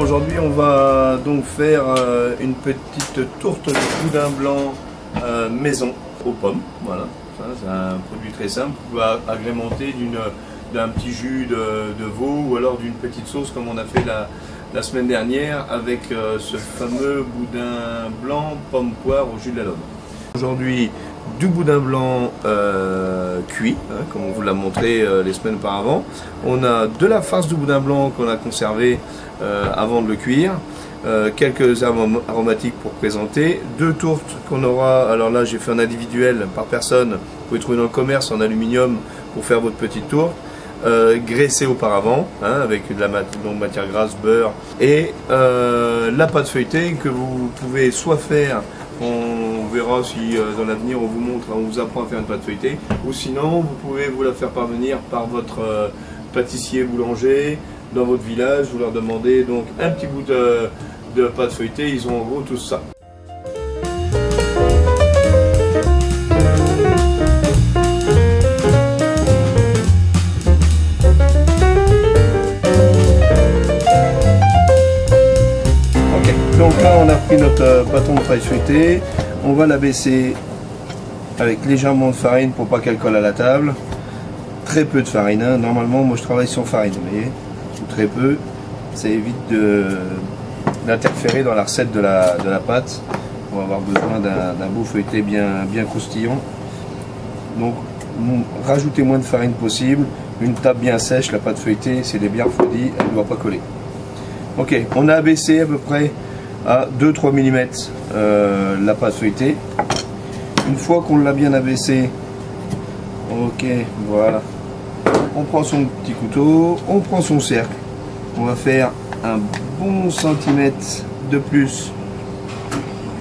aujourd'hui on va donc faire une petite tourte de boudin blanc maison aux pommes. Voilà, c'est un produit très simple. Vous pouvez agrémenter d'un petit jus de veau ou alors d'une petite sauce comme on a fait la semaine dernière avec ce fameux boudin blanc pomme poire au jus de la laude. Aujourd'hui du boudin blanc cuit, comme on vous l'a montré les semaines auparavant. On a de la farce de boudin blanc qu'on a conservé avant de le cuire, quelques aromatiques pour présenter, deux tourtes qu'on aura, alors là j'ai fait un individuel par personne, vous pouvez trouver dans le commerce en aluminium pour faire votre petite tourte, graissée auparavant, avec de la matière grasse, beurre, et la pâte feuilletée que vous pouvez soit faire, on verra si dans l'avenir on vous montre, on vous apprend à faire une pâte feuilletée, ou sinon vous pouvez vous la faire parvenir par votre pâtissier boulanger dans votre village. Vous leur demandez donc un petit bout de pâte feuilletée, ils ont en gros tout ça. Donc là on a pris notre bâton de paille feuilletée, on va la baisser avec légèrement de farine pour pas qu'elle colle à la table. Très peu de farine, normalement moi je travaille sans farine, vous voyez, très peu, ça évite d'interférer dans la recette de la pâte. On va avoir besoin d'un beau feuilleté bien croustillant. Donc rajoutez moins de farine possible, une table bien sèche, la pâte feuilletée, si elle est bien refroidie, elle ne doit pas coller. Ok, on a abaissé à peu près à 2-3 mm la pâte feuilletée. Une fois qu'on l'a bien abaissé, ok, voilà, on prend son petit couteau, on prend son cercle, on va faire un bon centimètre de plus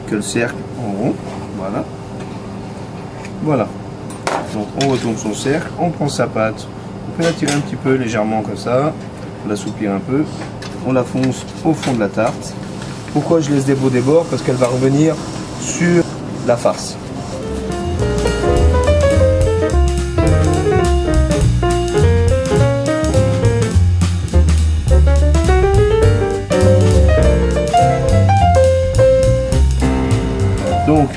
que le cercle en rond, voilà, voilà. Donc on retourne son cercle, on prend sa pâte, on peut la tirer un petit peu légèrement comme ça, on l'assouplir un peu, on la fonce au fond de la tarte. Pourquoi je laisse des beaux débords? Parce qu'elle va revenir sur la farce. Donc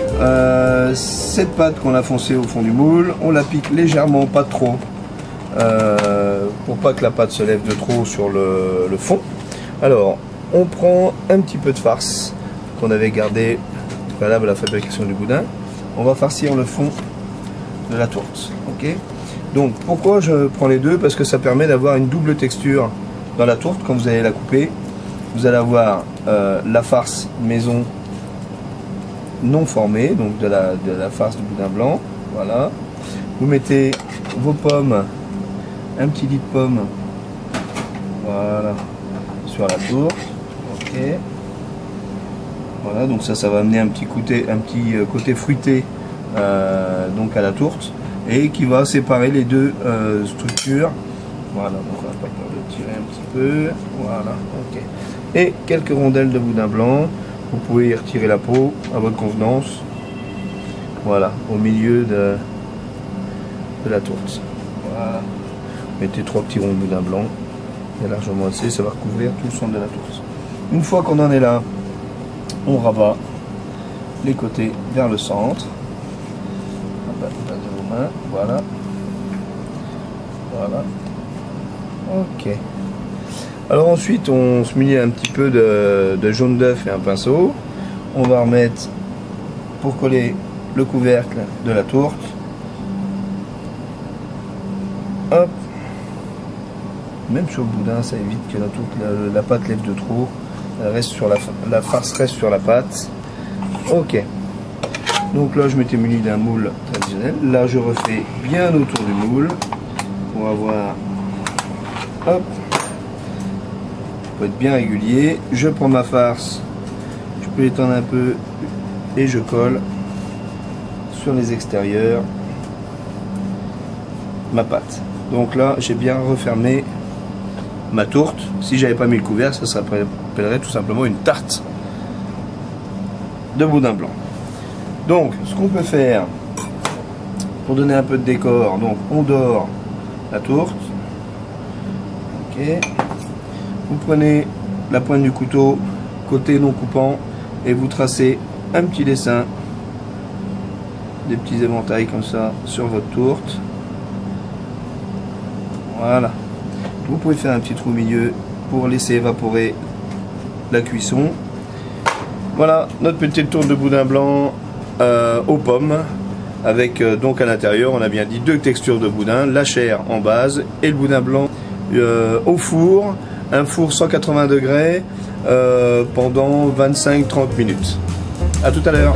cette pâte qu'on a foncée au fond du moule, on la pique légèrement, pas trop, pour pas que la pâte se lève de trop sur le fond. Alors on prend un petit peu de farce qu'on avait gardé valable à la fabrication du boudin. On va farcir le fond de la tourte. Ok. Donc pourquoi je prends les deux? Parce que ça permet d'avoir une double texture dans la tourte. Quand vous allez la couper, vous allez avoir la farce maison non formée, donc de la farce du boudin blanc. Voilà. Vous mettez vos pommes, un petit lit de pommes, voilà, sur la tourte. Ok. Voilà, donc ça va amener un petit côté fruité donc à la tourte, et qui va séparer les deux structures. Voilà, donc on va pas peur de tirer un petit peu. Voilà, ok. Et quelques rondelles de boudin blanc. Vous pouvez y retirer la peau à votre convenance. Voilà, au milieu de la tourte. Voilà. Mettez 3 petits ronds de boudin blanc. Il y a largement assez, ça va recouvrir tout le centre de la tourte. Une fois qu'on en est là, on rabat les côtés vers le centre. De vos mains, voilà. Voilà. Ok. Alors ensuite, on se munit un petit peu de jaune d'œuf et un pinceau. On va remettre, pour coller le couvercle de la tourte, hop. Même sur le boudin, ça évite que la pâte lève de trop. Elle reste sur la farce reste sur la pâte. Ok. Donc là, je m'étais muni d'un moule traditionnel. Là, je refais bien autour du moule pour avoir. Hop. Pour être bien régulier. Je prends ma farce. Je peux l'étendre un peu et je colle sur les extérieurs ma pâte. Donc là, j'ai bien refermé ma tourte. Si j'avais pas mis le couvert, ça s'appellerait tout simplement une tarte de boudin blanc. Donc ce qu'on peut faire pour donner un peu de décor, donc on dore la tourte. Ok. Vous prenez la pointe du couteau côté non coupant et vous tracez un petit dessin, des petits éventails comme ça sur votre tourte. Voilà. Vous pouvez faire un petit trou au milieu pour laisser évaporer la cuisson. Voilà notre petite tourte de boudin blanc aux pommes avec donc à l'intérieur, on a bien dit, 2 textures de boudin, la chair en base et le boudin blanc au four, un four 180 degrés pendant 25-30 minutes. À tout à l'heure.